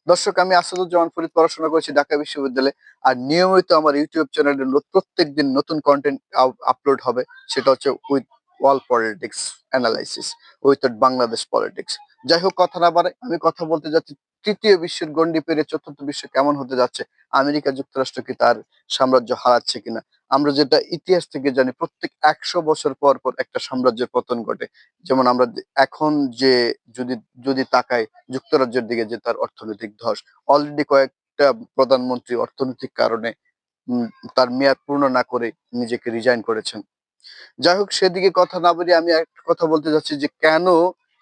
দর্শক, আমি আসাদুজ্জামান ফরিদ পড়াশোনা করেছি ঢাকা বিশ্ববিদ্যালয়ে। আর নিয়মিত আমার ইউটিউব চ্যানেলে প্রত্যেকদিন নতুন কন্টেন্ট আপলোড হবে। সেটা হচ্ছে with wall politics analysis, with Bangladesh politics. যাই হোক, কথা না বাড়াই, আমি কথা বলতে যাচ্ছি তৃতীয় বিশ্বের গণ্ডি পেরিয়ে চতুর্থ বিশ্ব কেমন হতে যাচ্ছে। আমেরিকা যুক্তরাষ্ট্র কি তার সাম্রাজ্য হারাচ্ছে কিনা? আমরা যেটা ইতিহাস থেকে জানি, প্রত্যেক ১০০ বছর পর পর একটা সাম্রাজ্যের পতন ঘটে। যেমন আমরা এখন যে যদি যদি তাকাই যুক্তরাজ্যের দিকে, যে তার অর্থনৈতিক ধস, অলরেডি কয়েকটা প্রধানমন্ত্রী অর্থনৈতিক কারণে উম, তার মেয়াদ পূর্ণ না করে নিজেকে রিজাইন করেছেন। যাই হোক, সেদিকে কথা না বলে আমি একটা কথা বলতে যাচ্ছি যে কেন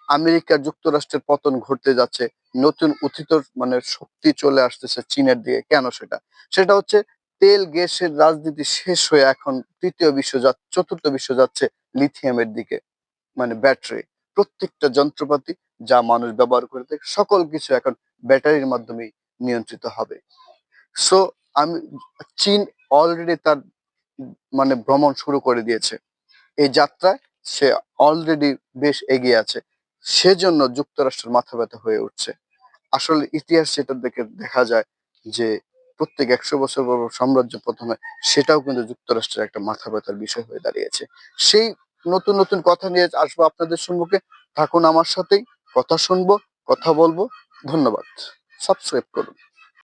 আমেরিকা যুক্তরাষ্ট্রের পতন ঘটতে যাচ্ছে। নতুন উত্থিত মানে শক্তি চলে আসতেছে চীনের দিকে। কেন? সেটা হচ্ছে তেল গ্যাসের রাজনীতি শেষ হয়ে এখন চতুর্থ বিশ্ব যাচ্ছে লিথিয়ামের দিকে। মানে ব্যাটারি, প্রত্যেকটা যন্ত্রপাতি যা মানুষ ব্যবহার করে থাকে সকল কিছু এখন ব্যাটারির মাধ্যমে নিয়ন্ত্রিত হবে। সো আমি চীন অলরেডি তার মানে ভ্রমণ শুরু করে দিয়েছে। এই যাত্রায় সে অলরেডি বেশ এগিয়ে আছে। সেজন্য যুক্তরাষ্ট্রের মাথা ব্যথা হয়ে উঠছে। আসলে ইতিহাস যেটা দেখা যায় যে প্রত্যেক ১০০ বছর পর পর সাম্রাজ্য পতন হয়, সেটাও কিন্তু যুক্তরাষ্ট্রের একটা মাথা ব্যথার বিষয় হয়ে দাঁড়িয়েছে। সেই নতুন নতুন কথা নিয়ে আসবো আপনাদের সম্মুখে। থাকুন আমার সাথেই, কথা শুনবো, কথা বলবো। ধন্যবাদ। সাবস্ক্রাইব করুন।